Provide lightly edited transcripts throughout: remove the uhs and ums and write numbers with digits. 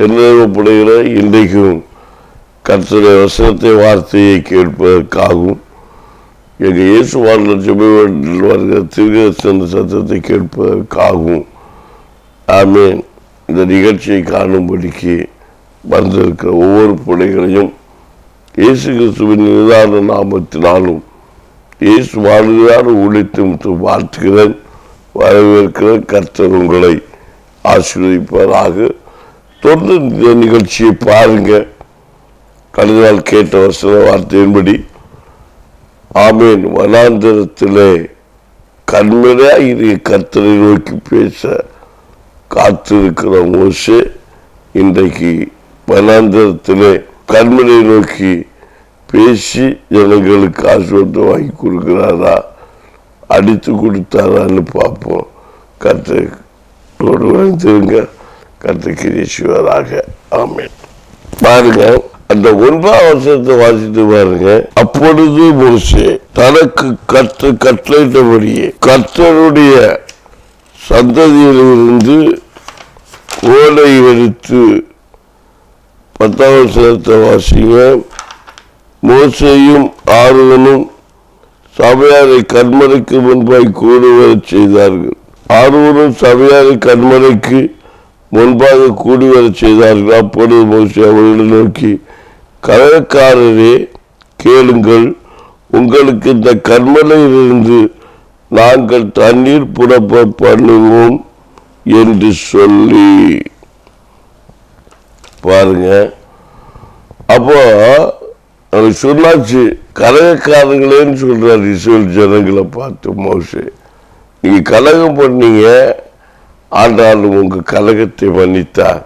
என்ன பிள்ளைகளை இன்றைக்கும் கர்த்தருடைய வசனத்தை வார்த்தையை கேட்பதற்காகவும் எங்கள் இயேசு வாழ்ந்த ஜெபத்தில் வருகிற திருக்கதர்சன சத்தத்தை கேட்பதற்காகவும் ஆமேன் இந்த நிகழ்ச்சியை காணும்படிக்கு வந்திருக்கிற ஒவ்வொரு பிள்ளைகளையும் இயேசு கிறிஸ்துவின் நிதான நாமத்தினாலும் இயேசு வாழ்கிறார் ஊழித்து வாழ்த்துகிறேன், வரவேற்கிற கர்த்தர் உங்களை ஆசீர்வதிப்பதாக. தொடர்ந்து இந்த நிகழ்ச்சியை பாருங்க. கடந்த நாள் கேட்ட வசன வார்த்தையின்படி ஆமேன் வனாந்தரத்திலே கண்மலையாகிய கர்த்தரை நோக்கி பேச காத்திருக்கிற மோசே இன்றைக்கு வனாந்தரத்திலே கண்மலை நோக்கி பேசி ஜனங்களுக்கு ஆசீர்வாதம் வாங்கி கொடுக்கிறாரா, அடித்து கொடுத்தாரான்னு பார்ப்போம். கர்த்தரோடு வந்துருங்க, கர்த்தர் கிரியை செய்வதாக. ஆமென். பாருங்க, அந்த 1ஆம் வசனத்தை வாசித்து பாருங்க. அப்பொழுது மோசே தனக்கு கட்டளையிட்டபடியே கர்த்தருடைய சந்ததியிலிருந்து கோலை எடுத்து 10ஆம் வசனத்தை வாசிங்க. மோசேயும் ஆரோனும் சபையாரை கண்மலைக்கு முன்பாய் கூடுவரச் செய்தார்கள். ஆரோனும் சபையாரை கண்மலைக்கு முன்பாக கூடுவரச் செய்தார்கள். அப்பொழுது மோசே அவர்களை நோக்கி, கலகக்காரரே கேளுங்கள், உங்களுக்கு இந்த கண்மலையிலிருந்து நாங்கள் தண்ணீர் புறப்ப பண்ணுவோம் என்று சொல்லி. பாருங்க, அப்போ அவர் சொன்னாச்சு, கலகக்காரங்களேன்னு சொல்றார் இஸ்ரவேல் ஜனங்களை பார்த்து மோசே. நீங்க கலகம் பண்ணீங்க, ஆண்டாலும் உங்க கலகத்தை மன்னித்தார்.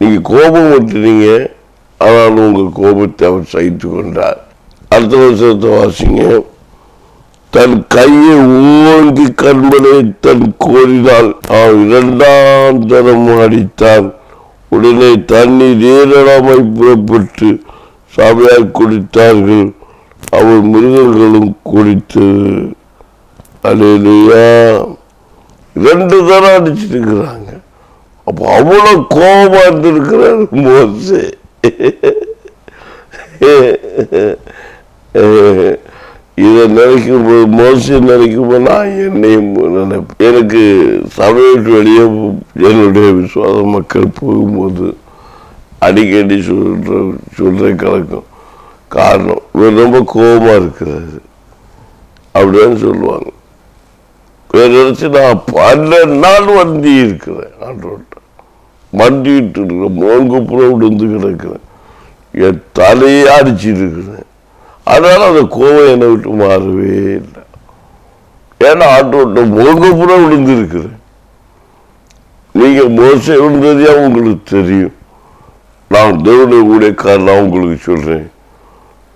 நீங்க கோபம் விட்டுனீங்க, ஆனாலும் உங்க கோபத்தை அவர் சகித்து கொண்டார். அடுத்த வருஷத்தை வாசிங்க. தன் கையை ஓங்கி கண்மலை தன் கோரினால் 2ஆம் தரம் அடித்தான். உடனே தண்ணீர் ஏராளமாய் புறப்பட்டு சபையார் குடித்தார்கள், அவர் மிருகங்களும் குடித்தது. அல்லேலூயா. 2 தரம் அடிச்சிட்டு இருக்கிறாங்க. அப்போ அவ்வளவு கோபமா இருந்திருக்கிறார் மோசே. இதை நினைக்கும் போது, மோசே நினைக்கும் போது நான் என்னையும் நினைப்பேன். எனக்கு சபைக்கு வெளியே என்னுடைய விசுவாச மக்கள் போகும்போது அடிக்கடி சொல்ற கலக்கும். காரணம், இவர் ரொம்ப கோபமா இருக்கிறாரு அப்படின்னு சொல்லுவாங்க. வேற நினைச்சு நான் 12 நாள் வண்டி இருக்கிறேன், ஆண்டோட்ட மண்டிட்டு இருக்கிறேன், மோங்குப்புறம் விழுந்து கிடக்கிறேன், என் தலையே அடிச்சிட்டு இருக்கிறேன். அதனால அந்த கோபம் என்னை விட்டு மாறவே இல்லை. ஏன்னா ஆட்டோட்ட மோங்குப்புறம் விழுந்து இருக்கிறேன். நீங்க மோசே விழுந்ததையா உங்களுக்கு தெரியும். நான் தேவனுடைய ஊழியக்காரன் உங்களுக்கு சொல்றேன்,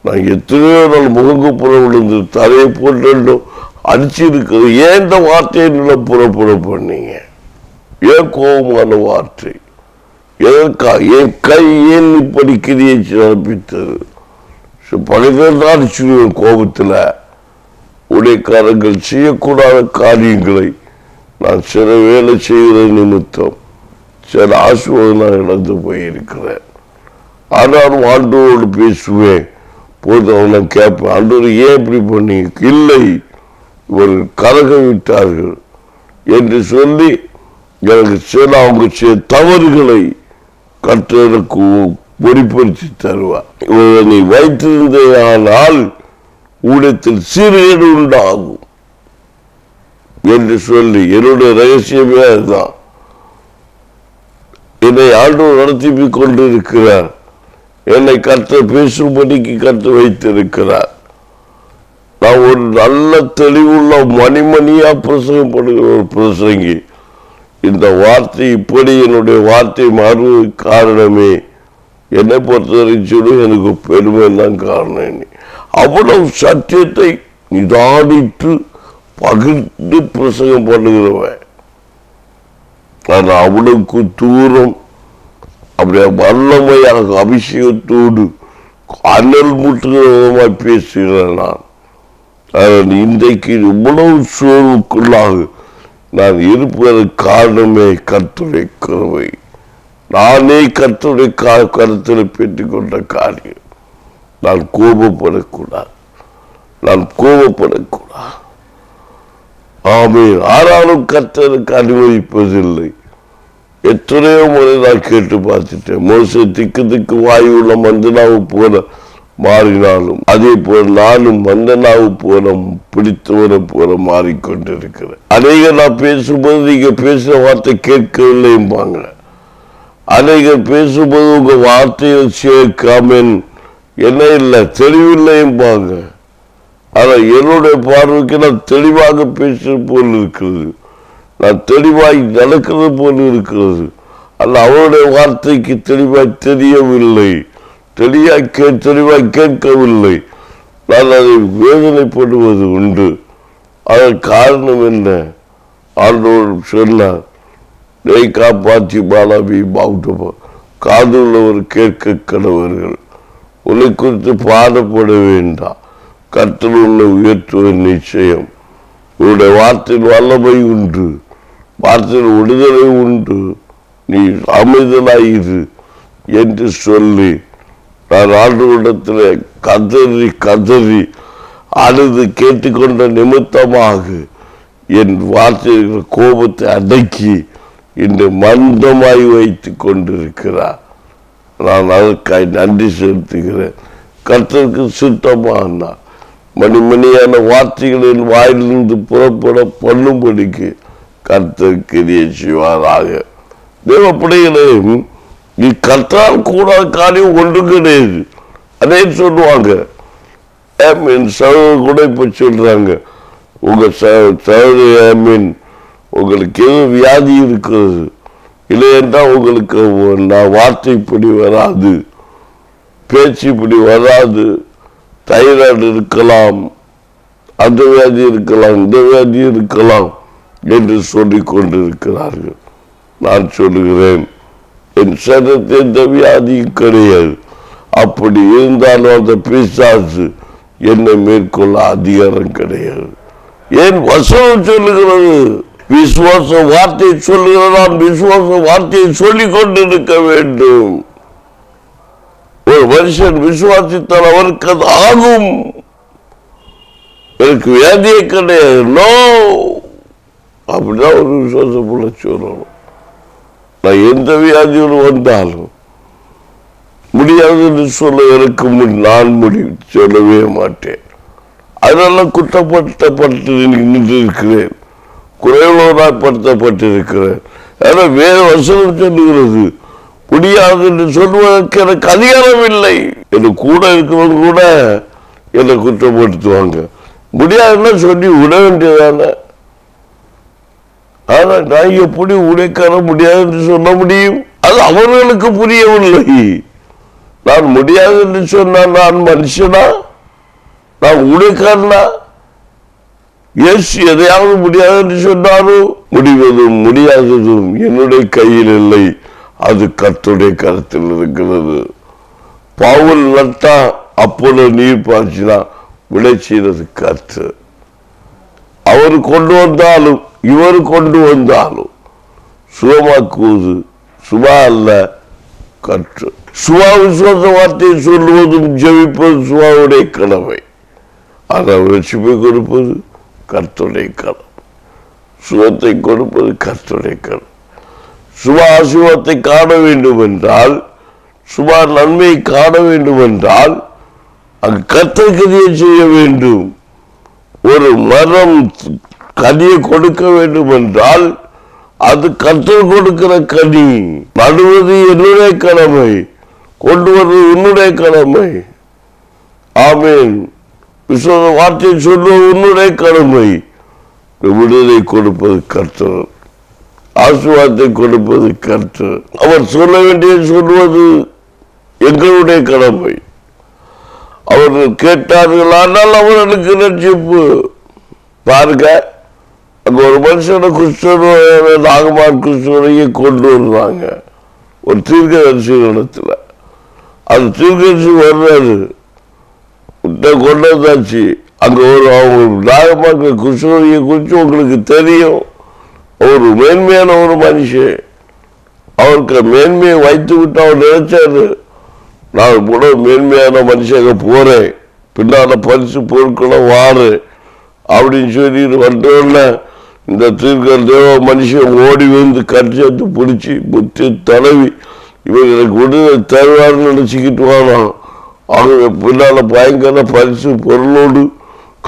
நான் எத்தனையோ நாள் முகங்குப்புறம் விழுந்து தலையை போட்டு அடிச்சு இருக்கிறது. ஏன் இந்த வார்த்தையை நல்லா புறப்பட பண்ணீங்க? ஏன் கோபமான வார்த்தை? எதற்கா? என் கை ஏன் இப்படி கிரியை நடப்பித்தது? பழைய அடிச்சுடுவேன் கோபத்தில். ஊழியக்காரர்கள் செய்யக்கூடாத காரியங்களை நான் சில வேலை செய்கிற நிமித்தம் சில ஆசீர்வாதம் நான் இழந்து போயிருக்கிறேன். ஆனாலும் ஆண்டவரோடு பேசுவேன் போது அவனை கேட்பேன், ஆண்டவர் ஏன் இப்படி பண்ணீங்க? இல்லை, இவர்கள் கலக விட்டார்கள் என்று சொல்லி எனக்கு சில அவங்க செய்ய தவறுகளை கற்றனுக்கு பொறிப்படுத்தி தருவார். இவர்கள் நீ வைத்திருந்தேயானால் ஊழியத்தில் சீர்கேடு உண்டாகும் என்று சொல்லி என்னுடைய ரகசியமே அதுதான். என்னை ஆண்டவர் நடத்தி கொண்டிருக்கிறார். என்னை கர்த்தர் பேசும்படிக்கு கர்த்தர் வைத்திருக்கிறார். நான் ஒரு நல்ல தெளிவுள்ள மணிமணியா பிரசங்கப்படுகிற ஒரு பிரசங்கி. இந்த வார்த்தை இப்படி என்னுடைய வார்த்தை மாறுவதற்கு காரணமே என்னை பொறுத்தவரை சொல்லி எனக்கு பெருமை தான் காரணம். அவ்வளவு சத்தியத்தை நிதானித்து பகிர்ந்து பிரசங்கம் பண்ணுகிறவன். நான் அவ்வளவுக்கு தூரம் அப்படியே வல்லமையாக அபிஷேகத்தோடு அனல் முற்றுகிற விதமாய் பேசுகிறேன். நான் இன்றைக்கு இவ்வளவு சோர்வுக்குள்ளாக நான் இருப்பதற்கு காரணமே கர்த்தருடைய கிருபை. நானே கர்த்தருடைய கருத்தில் பெற்றுக்கொண்ட காரியம். நான் கோபப்படக்கூடாது. ஆமென். ஆனாலும் கர்த்தருக்கு அனுமதிப்பதில்லை. எத்தனையோ முறை நான் கேட்டு பார்த்துட்டேன். மோசே திக்கு வாயுள்ள மந்தனாவு போல மாறினாலும் அதே போல நானும் மந்தனாவு போல பிடித்தவரை போல மாறிக்கொண்டிருக்கிறேன். அநேகர் நான் பேசும்போது நீங்க பேசுற வார்த்தை கேட்கவில்லைம்பாங்க. அநேகர் பேசும்போது உங்க வார்த்தையை சேர்க்காமன் என்ன இல்லை தெளிவில்லைம்பாங்க. ஆனா என்னுடைய பார்வைக்கு நான் தெளிவாக பேசுறது போல் இருக்கிறது. நான் தெளிவாய் நடக்கிறது போல் இருக்கிறது. அல்ல அவருடைய வார்த்தைக்கு தெளிவாய் தெரியவில்லை, தெளிவாய் கேட்கவில்லை. நான் அதை வேதனைப்படுவது உண்டு. அதன் காரணம் என்ன? ஆண்டவர் சொன்னார், நீ காப்பாற்றி பாலாவி பாவுட்டப்பா காதுள்ளவர் கேட்க கடவர்கள். உன்னை குறித்து பாடப்பட வேண்டாம். கர்த்தர் உன்னை உயர்த்துவது நிச்சயம். உன்னுடைய வார்த்தையில் வல்லமை உண்டு, வார்த்தையில் விடுதலை உண்டு. நீ அமைதலாயிரு என்று சொல்லி நான் ஆண்டவரிடத்தில் கதறி அழுது கேட்டுக்கொண்ட நிமித்தமாக என் வார்த்தைகள் கோபத்தை அடக்கி இன்று மந்தமாய் வைத்து கொண்டிருக்கிறார். நான் அதற்காக நன்றி செலுத்துகிறேன். கர்த்தருக்கு சுத்தமான மணிமணியான வார்த்தைகளின் வாயிலிருந்து புறப்பட பண்ணும்படிக்கு கர்த்தர் கிரியை செய்வாராக. தேவ பிள்ளைகளையும் நீ கர்த்தரால் கூடாத காரியம் ஒன்று கிடையாது. அதே சொல்லுவாங்க. சகோதரர் கூட இப்ப சொல்றாங்க, உங்க சகோதரி உங்களுக்கு எது வியாதி இருக்கிறது இல்லை என்றால் உங்களுக்கு நான் வார்த்தை இப்படி வராது, பேச்சு இப்படி வராது, தைராய்டு இருக்கலாம், அந்த வியாதி இருக்கலாம், இந்த வியாதி இருக்கலாம் என்று சொல்லிக் கொண்டிருக்கிறார்கள். நான் சொல்லுகிறேன், என் சரீரத்தில் எந்த வியாதியும் கிடையாது. அப்படி இருந்தாலும் அந்த பிசாசு என்னை மேற்கொள்ள அதிகாரம் கிடையாது. ஏன் வசனம் சொல்லுகிறது? விசுவாச வார்த்தை சொல்லுகிறான். விசுவாச வார்த்தையை சொல்லிக் கொண்டிருக்க வேண்டும். ஒரு மனுஷன் விசுவாசித்தால் அவருக்கு அது ஆகும். எனக்கு வியாதியே கிடையாது, நோ, அப்படிதான் ஒரு விசுவாசம் போல சொல்லணும். நான் எந்த வியாதியோடு வந்தாலும் முடியாதுன்னு சொல்ல எனக்கு நான் சொல்லவே மாட்டேன். அதனால குற்றப்படுத்தப்பட்டு நின்று இருக்கிறேன், குறைவுபடுத்தப்பட்டிருக்கிறேன். ஏன்னா வேற வசனம் சொல்லுகிறது, முடியாது என்று சொல்வதற்கு எனக்கு அதிகாரம் இல்லை. எனக்கு கூட இருக்கிறவங்க கூட என்னை குற்றப்படுத்துவாங்க. முடியாதுன்னா சொல்லி விட வேண்டியதான. ஆனா நான் எப்படி உடைக்கார முடியாது என்று சொல்ல முடியும்? அது அவர்களுக்கு புரியவில்லை. நான் முடியாது என்று சொன்னால் நான் மனுஷனா? நான் உடைக்காரனா? இயேசு எதையாவது முடியாது என்று சொன்னாலும் முடிவதும் முடியாததும் என்னுடைய கையில் இல்லை, அது கர்த்தருடைய கருத்தில் இருக்கிறது. பவுல் நட்டா அப்போது நீர் பாய்ச்சினா விளைச்சது கர்த்தர். அவர் கொண்டு வந்தாலும் இவர் கொண்டு வந்தாலும் சுகமாக்குவது சுபா அல்ல, கற்று. சுபா விசுவாச வார்த்தையை சொல்லுவதும் ஜெபிப்பது சுபாவுடைய கடமை. அதை ரட்சிப்பை கொடுப்பது கர்த்தருடைய கடமை. சுகத்தை கொடுப்பது கர்த்தருடைய கடமை. சுபா ஆசீர்வாதத்தை காண வேண்டும் என்றால், சுபா நன்மையை காண வேண்டும் என்றால் அங்கு கர்த்தர் கிரியை செய்ய வேண்டும். ஒரு மரம் கனியை கொடுக்க வேண்டும் என்றால் அது கர்த்தர் கொடுக்கிற கனி. நடுவது என்னுடைய கடமை, கொண்டு வருவது உன்னுடைய கடமை. ஆமென். விசுவாச வார்த்தையை சொல்வது உன்னுடைய கடமை. விடுதலை கொடுப்பது கர்த்தர், ஆசீர்வாதத்தை கொடுப்பது கர்த்தர். அவர் சொல்ல வேண்டியது சொல்வது எங்களுடைய கடமை. அவர்கள் கேட்டார்கள், ஆனால் அவர்களுக்கு ரட்சிப்பு. பாருங்க, அங்க ஒரு மனுஷனை கிறிஸ்தவ நாகமார் கிறிஸ்தவரையே கொண்டு வருவாங்க ஒரு தீர்க்கதரிசி இடத்துல. அது தீர்க்கதரிசி வர்றாரு, கொண்டு வந்தாச்சு. அங்க ஒரு அவங்க நாகமார் கிறிஸ்தவரையை குறித்து உங்களுக்கு தெரியும். ஒரு மேன்மையான ஒரு மனுஷன், அவருக்கு மேன்மையை வைத்து விட்டு அவர் நினைச்சாரு, நான் கூட மேன்மையான மனுஷங்க போறேன், பின்னால பரிசு பொருட்களை வாரு அப்படின்னு சொல்லி வந்தோடன இந்த தீர்க்க தேவ மனுஷன் ஓடி வந்து கட்சியத்து பிடிச்சி புத்தி தடவி இவங்களுக்கு விடுதலை தருவார்னு நினைச்சுக்கிட்டு வானாம். ஆகவே பின்னால பயங்கர பரிசு பொருளோடு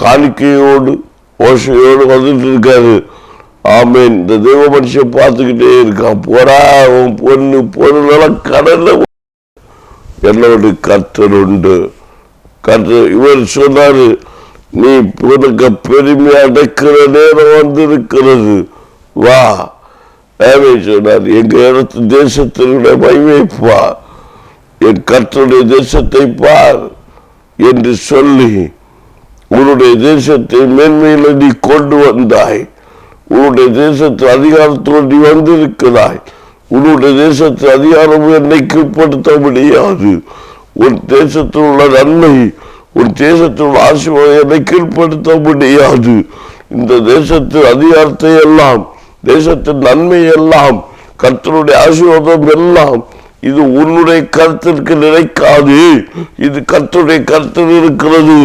காணிக்கையோடு ஓசையோடு வந்துட்டு இருக்காரு. ஆமேன். இந்த தேவ மனுஷன் பார்த்துக்கிட்டே இருக்கான். போறா அவன் பொண்ணு பொருளெல்லாம் கடல்ல என்னோட கர்த்தர் உண்டு. கர்த்தர் இவர் சொன்னாரு, நீ உனக்கு பெருமை அடைக்கிற நேரம் வந்திருக்கிறது, வா. சொன்னார், எங்க இடத்து தேசத்தினுடைய மகிமைப்பா, என் கர்த்தருடைய தேசத்தை பார் என்று சொல்லி உன்னுடைய தேசத்தை மேன்மையில நீ கொண்டு வந்தாய். உன்னுடைய தேசத்து அதிகாரத்தோடு நீ வந்திருக்கிறாய். உன்னுடைய தேசத்து அதிகாரம் என்னை கீழ்படுத்த முடியாது. உன் தேசத்தில் உள்ள நன்மை, உன் தேசத்தில் உள்ள ஆசீர்வாதம் என்னை கீழ்படுத்த முடியாது. இந்த தேசத்து அதிகாரத்தை எல்லாம், தேசத்தின் நன்மை எல்லாம், கர்த்தருடைய ஆசீர்வாதம் எல்லாம் இது உன்னுடைய கருத்திற்கு நினைக்காது. இது கர்த்தருடைய கருத்தில் இருக்கிறது.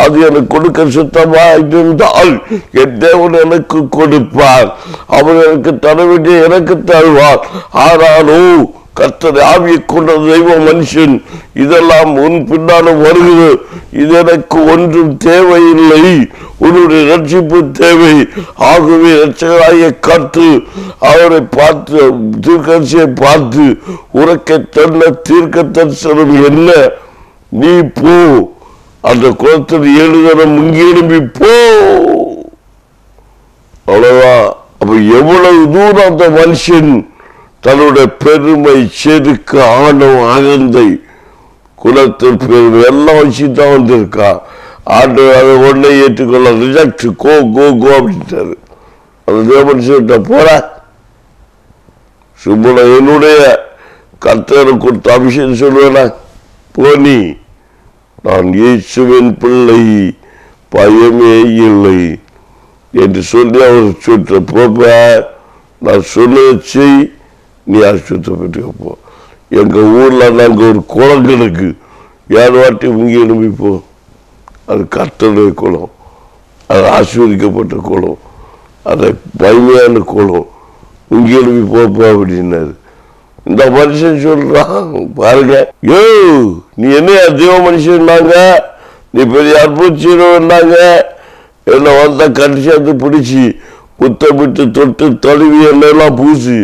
அது எனக்கு கொடுக்க சுத்தமா இருந்தால் என் தேவன் எனக்கு கொடுப்பார். அவர் எனக்கு தர வேண்டிய எனக்கு தருவார். ஆனாலும் கர்த்தர் ஆவியை கொண்ட தெய்வ மனுஷன் இதெல்லாம் உன் பின்னாலும் வருகிறது. இது எனக்கு ஒன்றும் தேவையில்லை, உன்னுடைய ரட்சிப்பு தேவை. ஆகவே ரட்சகராகிய கர்த்தர் அவரை பார்த்து, தீர்க்கதரிசியை பார்த்து, உனக்கு சொன்ன தீர்க்க தரிசனம் என்ன? நீ போ, அந்த குளத்தில் 7 தரம் முங்கி எழும்பி போ. அவ்வளவுதான். அப்ப எவ்வளவு தூரம் அந்த மனுஷன் தன்னுடைய பெருமை, செருக்கு, ஆணவம், அகந்தை, குலத்தில் பெருமை எல்லாம் வச்சுதான் வந்திருக்கா. ஆண்டு அதை ஒன்றை ஏற்றுக்கொள்ள ரிஜெக்ட், கோ கோ கோ அப்படின்ட்டாரு. அந்த தேவமனுஷன்கிட்ட போற சும்மா என்னுடைய கர்த்தரை கொடுத்த அபிஷேகம் சொல்லுவேனா, போனி, நான் இயேசுவின் பிள்ளை, பயமே இல்லை என்று சொல்லி அவர் சொல்ற போப்ப, நான் சொன்னதை செய், நீ அசுத்தப்பட்டு போ. எங்க ஊர்ல நாங்க ஒரு குளம் கிடக்கு, 7 வாட்டி முங்கி எழும்பிப்போ. அது கர்த்தருடைய குளம், அது ஆசீர்வதிக்கப்பட்ட குளம், அது பைமையான குளம், முங்கி எழும்பி போப்போ அப்படின்னாரு. இந்த மனுஷன் சொல்றான் பாருங்க, யோ நீ என்ன தேவ மனுஷன்னாங்க, நீ பெரிய அற்புதம் என்ன வந்தா கடிச்சாந்து பிடிச்சி முத்தமிட்டு தொட்டு தழுவி எல்லாம் பூசி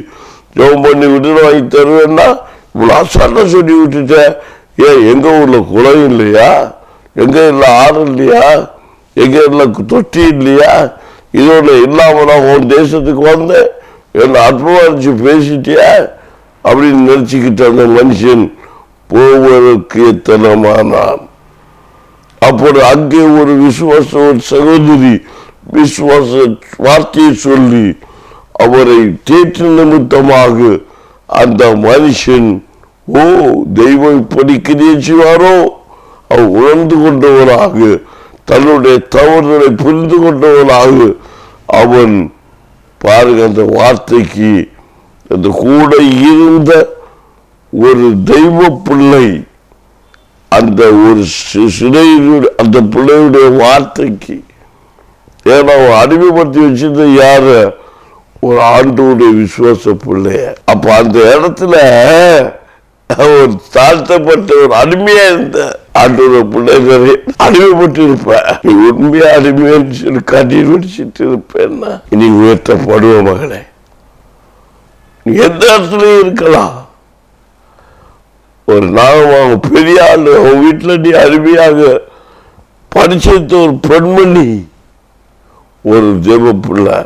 ஜெபம் பண்ணி விட்டு வாங்கி தருவேன்னா இவ்வளோ அசால்ட்டா சொல்லி விட்டுட்ட. ஏன் எங்க ஊர்ல குளம் இல்லையா? எங்க இல்லை ஆறு இல்லையா? எங்க இல்லை தொட்டி இல்லையா? இதோட இல்லாம நான் உன் தேசத்துக்கு வந்தேன், என்ன அற்புதம் பேசிட்டியா அப்படின்னு நினைச்சுக்கிட்ட அந்த மனுஷன் போவதற்கு எத்தனமானான். அப்போது அங்கே ஒரு விசுவாச ஒரு சகோதரி விசுவாச வார்த்தையை சொல்லி அவரை தேற்று நிமித்தமாக அந்த மனுஷன், ஓ தெய்வம் இப்படி கிரியை செய்வாரோ, அவர் உணர்ந்து கொண்டவராக, தன்னுடைய தவறுகளை புரிந்து கொண்டவராக அவன் பாருங்க அந்த வார்த்தைக்கு அந்த கூட இருந்த ஒரு தெய்வ பிள்ளை, அந்த ஒரு சிறையினுடைய அந்த பிள்ளையுடைய வார்த்தைக்கு, ஏன்னா அடிமைப்படுத்தி வச்சிருந்த யார, ஒரு ஆண்டோடைய விசுவாச பிள்ளைய. அப்ப அந்த இடத்துல ஒரு தாழ்த்தப்பட்ட ஒரு அடிமையா இருந்த ஆண்டோட பிள்ளைகளை அடிமைப்பட்டு இருப்ப, நீ உண்மையா அடிமைன்னு சொல்லி கண்ணீர் வடிச்சிட்டு இருப்பேன்னா இனி உயர்த்தப்படுவ மகளே. நீ எந்த இடத்துலயும் இருக்கலாம். ஒரு நாகமாக பெரிய ஆளு அவன் வீட்டுல நீ அருமையாக படிச்ச ஒரு பெண்மணி, ஒரு தேவ பிள்ளை,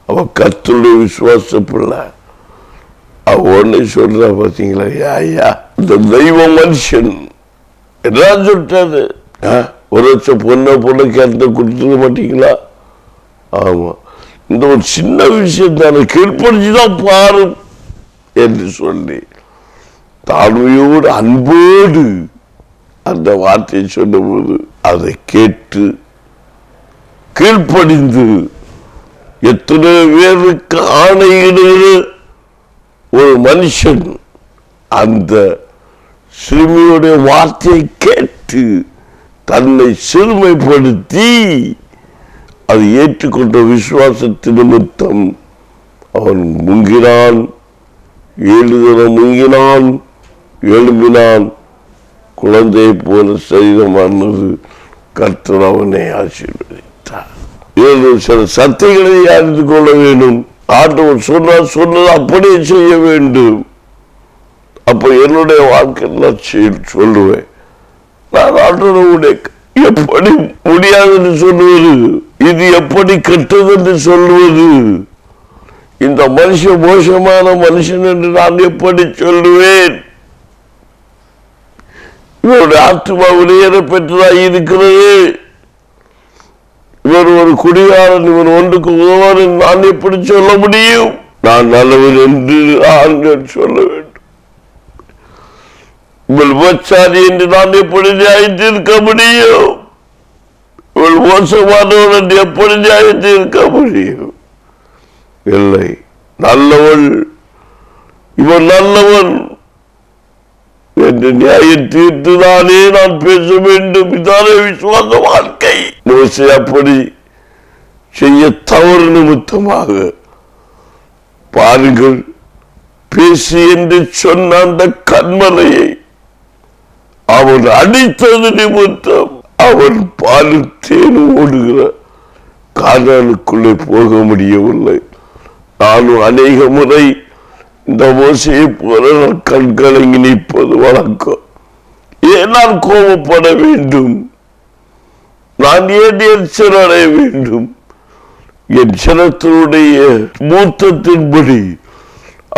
அவ கர்த்தருடைய விசுவாச பிள்ளை. அவ ஒண்ணு சொல்ற பாத்தீங்களா, ஐயா இந்த தெய்வ மனுஷன் என்ன சொல்லிட்டாரு, 1 லட்சம் பொண்ணை கேட்டு கொடுத்துட மாட்டீங்களா? ஆமா, இந்த ஒரு சின்ன விஷயம் தானே, கீழ்படிச்சுதான் பாரு என்று சொல்லி தாழ்மையோடு அன்போடு அந்த வார்த்தையை சொன்னபோது அதை கேட்டு கீழ்ப்படிந்து எத்தனை பேருக்கு ஆணையிடுகிற ஒரு மனுஷன் அந்த சிறுமியுடைய வார்த்தையை கேட்டு தன்னை சிறுமைப்படுத்தி அது ஏற்றுக்கொண்ட விசுவாசத்தின் நிமித்தம் அவன் முங்கினான், 7 தினம் முங்கினான், எழும்பினான், குழந்தையை போல சரீரமானது. கர்த்தர் அவனை ஆசீர்வதித்தார். சில சத்தியங்களை அறிந்து கொள்ள வேண்டும். ஆண்டவர் சொன்னது அப்படியே செய்ய வேண்டும். அப்ப என்னுடைய வாழ்க்கையில் நான் சொல்லுவேன், நான் ஆண்டவருடைய எப்படி முடியாது என்று சொல்லுவது, இது எப்படி கெட்டது என்று சொல்லுவது, இந்த மனுஷன் மோசமான மனுஷன் என்று நான் எப்படி சொல்லுவேன்? இவருடைய ஆத்மா வெளியேற பெற்றதாக இருக்கிறது. இவர் ஒரு குடிகாரன், இவர் ஒன்றுக்கு உதவான் என்று நான் எப்படி சொல்ல முடியும்? நான் நல்லவர் என்று நான் சொல்ல வேண்டும். இவள் விபச்சாரி என்று நான் எப்படி நியாயத்திருக்க முடியும்? இவள் மோசமானவன் என்று எப்படி நியாயத்திருக்க முடியும்? இல்லை, நல்லவள், இவன் நல்லவன் என்று நியாயம் தீர்த்துதானே நான் பேச வேண்டும். இதானே விசுவாச வாழ்க்கை. மோசே அப்படி செய்ய தவறு நிமித்தமாக பாருங்கள், பேசி என்று சொன்ன அந்த கண்மலையை அவன் அடித்தது நிமித்தம் அவன் பாலு தேன் ஓடுகிற கானானுக்குள்ளே போக முடியவில்லை. நானும் அநேக முறை இந்த மோசையை போல கண்கலங்கி நிற்பது வழக்கம். ஏன் நான் கோபப்பட வேண்டும்? நான் ஏன் எரிச்சல் அடைய வேண்டும்? என் சினத்தினுடைய மூத்தத்தின்படி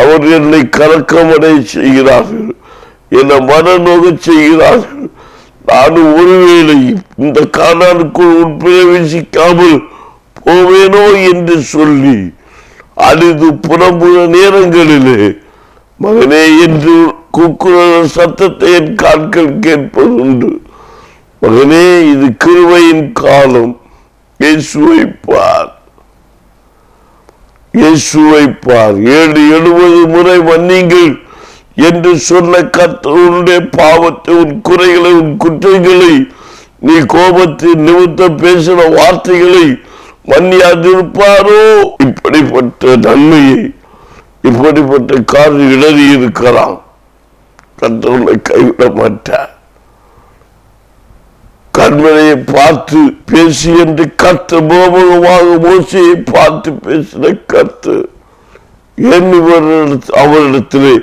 அவர் என்னை கலக்கமடை செய்கிறார்கள், என்னை மனநோக செய்கிறார்கள். நானும் ஒருவேளை இந்த கானானுக்குள் உட்பிரவேசிக்காமல் போவேனோ என்று சொல்லி அழுது புறம்புற நேரங்களிலே மகனே என்று கூக்குற சத்தத்தை என் கால்கள் கேட்பதுண்டு. மகனே, இது கிருபையின் காலம், இயேசுவை பார், இயேசுவை பார். 70 முறை மன்னிங்கள் என்று சொன்ன கர்த்தருடைய பாவத்தை, உன் குறைகளை, உன் குற்றங்களை, நீ கோபத்தின் நிமித்தம் பேசின வார்த்தைகளை மன்னியாதிருப்பாரோ? இப்படிப்பட்ட நன்மையை, இப்படிப்பட்ட காரியம் இடறி இருக்கலாம். கர்த்தரை கைவிட மாட்டார். கண்மலையை பார்த்து பேசி என்று கர்த்தர் முகமுகமாக மோசையை பார்த்து பேசின கர்த்தர் என் அவரிடத்திலே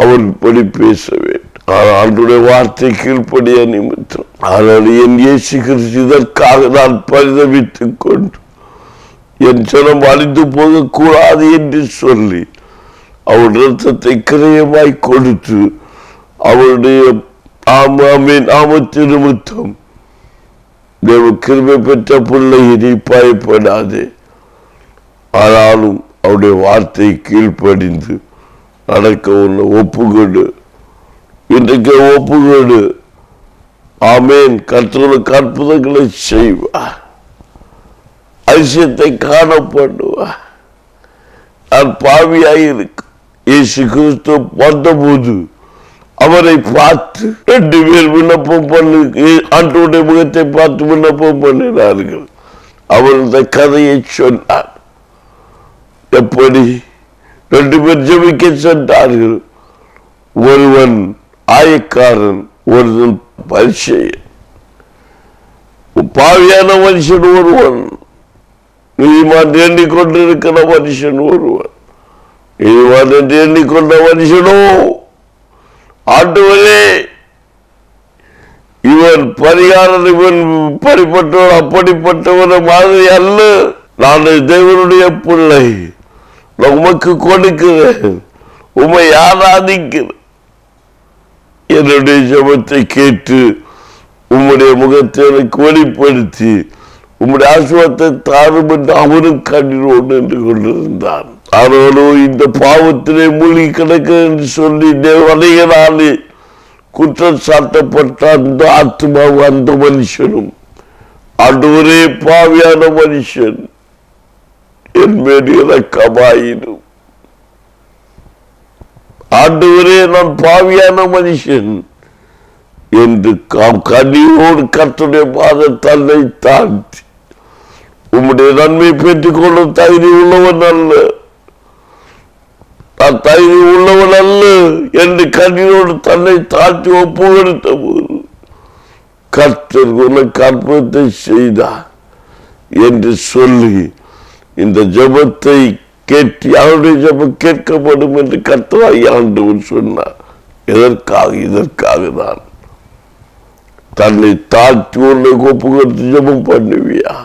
அவர் இப்படி பேச வேண்டும். ஆண்டுடைய வார்த்தை கீழ்ப்படிய நிமித்தம். ஆனால் என் இயேசு கிறிஸ்து இதற்காக நான் பரிதவித்துக் கொண்டு என் ஜனம் அழிந்து போகக்கூடாது என்று சொல்லி அவர் இரத்தத்தை கிரயமாய் கொடுத்து அவருடைய ஆமத்தின் நிமித்தம் தேவ கிருபை பெற்ற பிள்ளை நீ பயப்படாது, ஆனாலும் அவருடைய வார்த்தை கீழ்ப்படிந்து நடக்க உள்ள ஒப்புக்கொடு. இன்றைக்கு ஒப்புக்கொடு. ஆமேன். கர்த்தருக்கு அற்புதங்களை செய்வார், அதிசயத்தை காணப்படுவார். நான் பாவியாயிருக்கு. இயேசு கிறிஸ்து வந்தபோது அவரை பார்த்து 2 பேர் விண்ணப்பம் பண்ணு, ஆண்டவருடைய முகத்தை பார்த்து விண்ணப்பம் பண்ணினார்கள். அவர் இந்த கதையை சொன்னார். எப்படி 2 பேர் ஜெபிக்க சென்றார்கள். ஒருவன் ஆயக்காரன், ஒருவன் பரிசேயன். பாவியான மனுஷன் ஒருவன், நீதிமான் எண்ணிக்கொண்டிருக்கிற மனுஷன் ஒருவன். நீதிமான் என்று எண்ணிக்கொண்ட மனுஷனோ, ஆண்டவரே இவன் பரிகாரன், இவன் இப்படிப்பட்டவன் அப்படிப்பட்டவன் மாதிரி அல்ல, நான் தேவனுடைய பிள்ளை, உமக்கு கொடுக்கிறேன், உம்மை ஆராதிக்கிறேன், என்னுடைய ஜெபத்தை கேட்டு உம்முடைய முகத்தை எனக்கு வெளிப்படுத்தி உம்முடைய ஆசீர்வாதத்தை தாரும் என்று அவனும் கண்ணீரோடு நின்று கொண்டிருந்தான். ஆனாலும் இந்த பாவத்திலே மூழ்கி கிடக்க என்று சொல்லி அநேகனாலே குற்றம் சாட்டப்பட்ட அந்த ஆத்மாவும் அந்த மனுஷனும், ஆண்டவரே பாவியான மனுஷன், என் மேல் இரக்கமாயினும் ஆண்டவரே நான் பாவியான மனுஷன் என்று கண்ணீரோடு கர்த்தருடைய பாதம் தன்னை தாழ்த்தி உம்முடைய நன்மை பெற்றுக் கொள்ள தகுதி உள்ளவன் அல்ல, நான் தகுதி உள்ளவன் அல்ல என்று கண்ணீரோடு தன்னை தாழ்த்தி ஒப்பு கொடுத்த போது கர்த்தர் உனக்கு அற்புதத்தை செய்தார் என்று சொல்லி இந்த ஜெபத்தை கேட்டு யாருடைய ஜெபம் கேட்கப்படும் என்று கர்த்தராகிய ஆண்டவர் சொன்னார். எதற்காக? இதற்காக தான். தன்னை தாழ்த்தி உன்னை ஒப்பு கொடுத்து ஜெபம் பண்ணுவியா?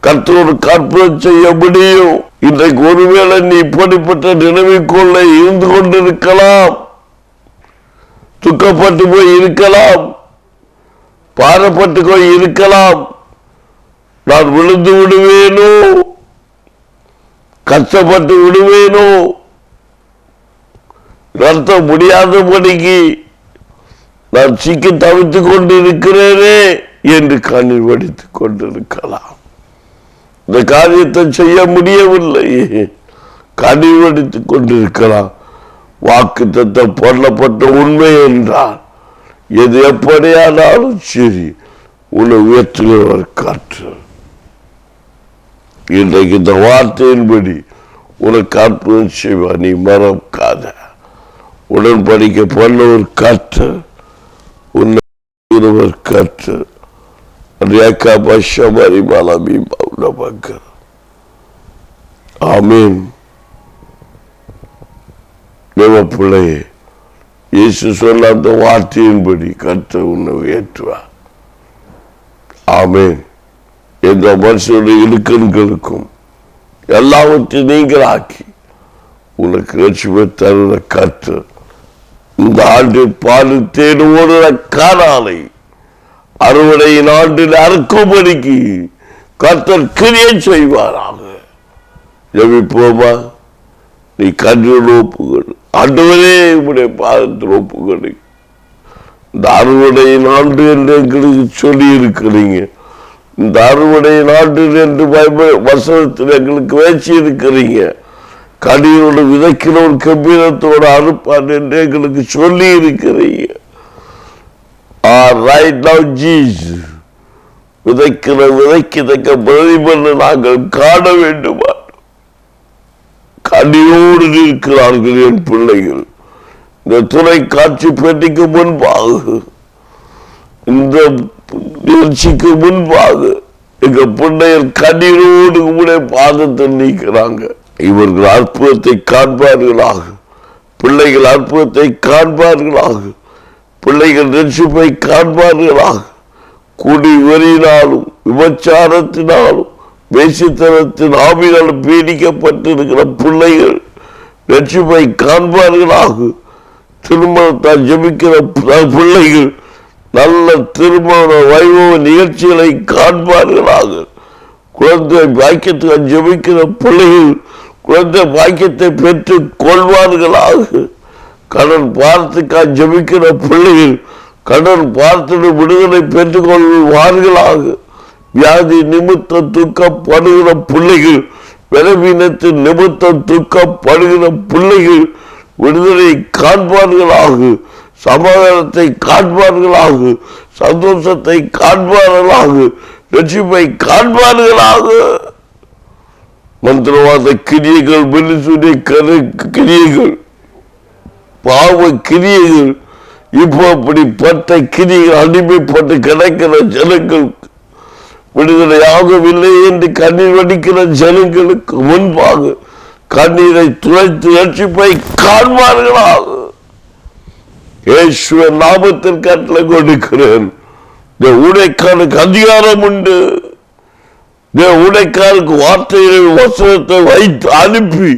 கர்த்தரோடு அற்புதம் செய்ய முடியும். இன்றைக்கு ஒருவேளை நீ இப்படிப்பட்ட நிலைமைக்குள்ள இருந்து கொண்டிருக்கலாம், துக்கப்பட்டு போய் இருக்கலாம், பாரப்பட்டு போய் இருக்கலாம். நான் விழுந்து விடுவேனோ, கஷ்டப்பட்டு விடுவேனோ, நடத்த முடியாதபடிக்கு நான் சிக்கி தவித்துக் கொண்டிருக்கிறேனே என்று கண்ணீர் வடித்துக் கொண்டிருக்கலாம். இந்த காரியத்தை செய்ய முடியவில்லை, கண்ணீர் வடித்துக் கொண்டிருக்கலாம். வாக்கு தத்தம் பண்ணப்பட்ட உண்மை என்றால் எது எப்படியானாலும் சரி உன்னை உயர்த்துகிறவர் காற்று. இன்றைக்கு இந்த வார்த்தையின்படி உனக்கு அற்புதம் செய்வார். நீ மறக்காத. உடன்படிக்கை பண்ணவர் காற்று, உன்னை காற்று. ஆமீன். பிள்ளையே, இயேசு சொன்ன அந்த வார்த்தையின்படி கர்த்தர் உன்னை உயர்த்துவார். ஆமீன். எந்த மனுஷனுடைய இடுக்கண்களுக்கும் எல்லாவற்றையும் நீங்களாக்கி உனக்கு ரட்சிப்பை தருகிற கர்த்தர் இந்த ஆண்டில் பால் தேடு ஓடுற காணாலை அறுவடையின் ஆண்டில் அறுக்கும்படிக்கு கர்த்தர் கிரியை செய்வாராக. ஜெபிப்போமா? நீ கண்ணில் ஒப்புக்கொடு. ஆண்டவரே உடைய பாதத்தில் ஒப்புக்கொடு. இந்த அறுவடையின் ஆண்டு என்று எங்களுக்கு சொல்லி இருக்கிறீங்க. இந்த அறுவடையின் ஆண்டு என்று வசனத்தில் எங்களுக்கு வேச்சி இருக்கிறீங்க. கடியோடு விதைக்கிறோர் கம்பீரத்தோடு அறுப்பான் என்று எங்களுக்கு சொல்லி இருக்கிறீங்க. விதைக்கிற விதைக்க பிரதிபலனை நாங்கள் காண வேண்டுமா? கடியோடு இருக்கிறார்கள் என் பிள்ளைகள். இந்த தொலைக்காட்சி பெட்டிக்கு முன்பாக, இந்த நிகழ்ச்சிக்கு முன்பாக எங்க பிள்ளைகள் கண்ணீரோடு கூட பாதத்தை நீக்கிறாங்க. இவர்கள் அற்புதத்தை காண்பார்களாக, பிள்ளைகள் அற்புதத்தை காண்பார்களாக, பிள்ளைகள் ரட்சிப்பை காண்பார்களாக. குடி வெறியினாலும் விபச்சாரத்தினாலும் வேசித்தனத்தின் ஆவியால் பீடிக்கப்பட்டிருக்கிற பிள்ளைகள் ரட்சிப்பை காண்பார்களாக. திருமணத்தால் ஜெபிக்கிற பிள்ளைகள் நல்ல திருமண வைபவ நிகழ்ச்சிகளை காண்பார்களாக. குழந்தை பாக்கியத்துக்கு ஜெபிக்கிற பிள்ளைகள் குழந்தை பாக்கியத்தை பெற்றுக் கொள்வார்களாக. கடன் பார்த்துக்காக ஜெபிக்கிற பிள்ளைகள் கடன் பார்த்து விடுதலை பெற்றுக் கொள்வார்களாக. வியாதி நிமித்தம் துக்கப்படுகிற பிள்ளைகள், பலவீனத்தின் நிமித்தம் துக்கப்படுகிற பிள்ளைகள் விடுதலை காண்பார்களாக. சமாதானத்தை காண்பார்களாக, சந்தோஷத்தை காண்பார்களாக, ரட்சிப்பை காண்பார்களாக. மந்திரவாத கிரியைகள், வெளிசுடைய கிரியைகள், பாவ கிரியைகள், இப்போ அப்படிப்பட்ட கிரியைகள் அடிமைப்பட்டு கிடைக்கிற ஜனங்கள் விடுதலையாகவில்லை என்று கண்ணீர் வடிக்கிற ஜனங்களுக்கு முன்பாக கண்ணீரை துளைத்து ரட்சிப்பை காண்பார்களாக. இயேசுவின் நாமத்தில் கட்டளை கொடுக்கிறேன். ஊழியக்காரனுக்கு அதிகாரம் உண்டு. ஊழியக்காரனுக்கு வார்த்தையை வசனத்தை வைத்து அனுப்பி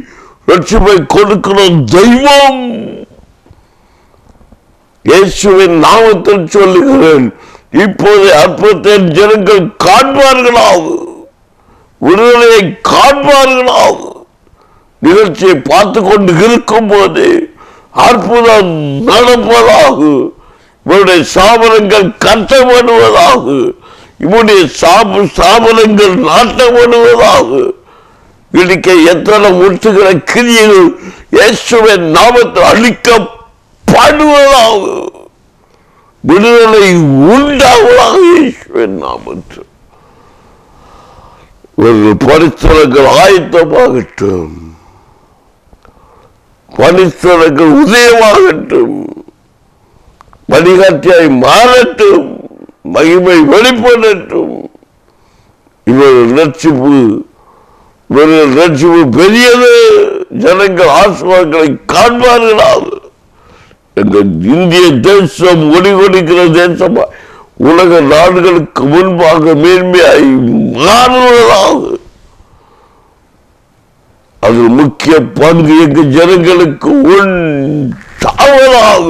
ரட்சிப்பை கொடுக்கிற தெய்வம் இயேசுவின் நாமத்தில் சொல்லுகிறேன். இப்போது அற்புதத்தை ஜனங்கள் காண்பார்களாக, விடுதலையை காண்பார்களாக. நிகழ்ச்சியை பார்த்து கொண்டு இருக்கும் போது அற்புதம் நடப்பதாக. இவருடைய சாபனங்கள் கட்டப்படுவதாக. இவருடைய சாபனங்கள் நாட்டப்படுவதாக. இடிக்க எத்தனை முற்றுகிற கிரியைகள் இயேசுவின் நாமத்தில் அழிக்கப்படுவதாக, விடுதலை உண்டாவதாக இயேசுவின் நாமத்தில். இவர்கள் பரிசுத்தலங்கள் ஆயத்தமாகட்டும், பரிசுத்தலங்கள் உதயமாகட்டும், வழிகாட்டியாய் மாறட்டும், மகிமை வெளிப்படட்டும். இவர்கள் ரட்சிப்பு பெரியது, ஜனங்கள் ஆசீர்வாதங்களை காண்பார்களாக. எங்கள் இந்திய தேசம் ஒளி கொடுக்கிற தேசமா உலக நாடுகளுக்கு முன்பாக மேன்மையாய் மாறுவதாக. அதில் முக்கிய பங்கு எங்கள் ஜனங்களுக்கு உண்டாவதாக.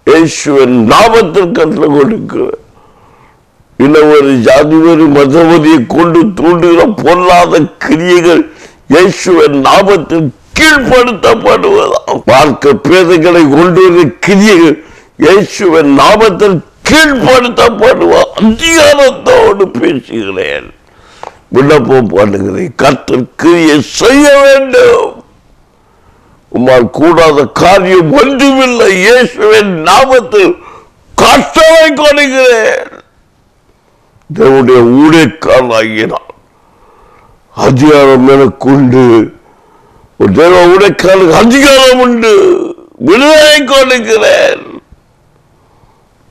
இயேசுவின் நாமத்தில் கற்றுக் கொடுக்கிற இன்னொரு ஜாதிவரி மதவதியை கொண்டு தூண்டுகிற பொல்லாத கிரியைகள் இயேசுவின் நாமத்தில் கீழ்படுத்தப்படுவதாக. மார்க்க பேதைகளை கொண்டு வர கிரியைகள் இயேசுவின் நாமத்தில் கீழ்படுத்தப்படுவ அதிகாரத்தோடு பேசுகிறேன். விண்ணப்பம் பண்ணுகிறேன், கர்த்தர் கிரியை செய்ய வேண்டும். உம்மால் கூடாத காரியம் ஒன்றுமில்லை. இயேசுவின் நாமத்தில் கர்த்தரை கொடுக்கிறேன். தேவனுடைய ஊழியக்காரனாகினார், அதிகாரம் எனக்கு உண்டு. தேவ ஊழியக்காரனுக்கு அதிகாரம் உண்டு. விடுதலை கொடுக்கிறேன்.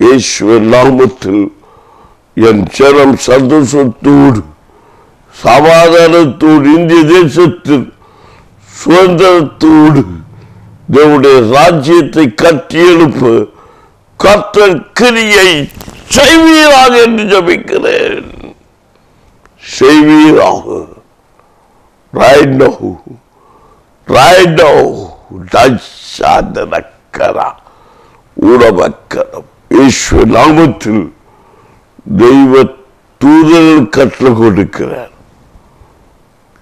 இயேசுவின் நாமத்தில் என் ஜனம் சந்தோஷத்தோடு சமாதானத்தோடு இந்திய தேசத்தில் சுதந்திரத்தோடு தேவனுடைய ராஜ்யத்தை கட்டியெழுப்ப கர்த்தர் கிரியை செய்வீராக என்று ஜெபிக்கிறேன். செய்வீராக. right now உறவக்கரம் இயேசு நாமத்தில் தெய்வ தூதர்கள் கற்றுக் கொடுக்கிறார்.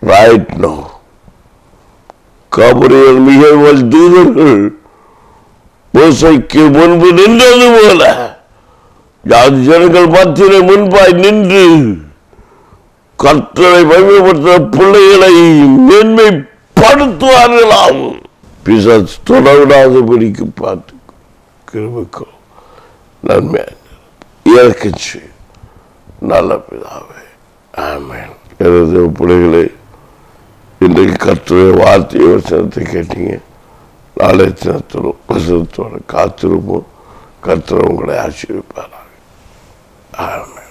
right now கபரியல் மிகவும் தூதர்கள் மோசைக்கு முன்பு நின்றது போல ஜாதி ஜனங்கள் மத்தியிலே முன்பாய் நின்று கர்த்தரை மகிமைப்படுத்த பிள்ளைகளை மேன்மைப்படுத்துவார்களாம். பிசாசு தொடவிடாதபடிக்கு பார்த்து கிருபைக்கும் நன்மை இறக்கச்சு நல்ல பிதாவே, ஆமென். எனது பிள்ளைகளை, இன்றைக்கு கர்த்தருடைய வார்த்தை வசனத்தை கேட்டீங்க. நாளை தினத்திலும் வசனத்தோட காத்திருப்போம். கர்த்தர் உங்களை ஆசீர்வதிப்பாராக. ஆமென்.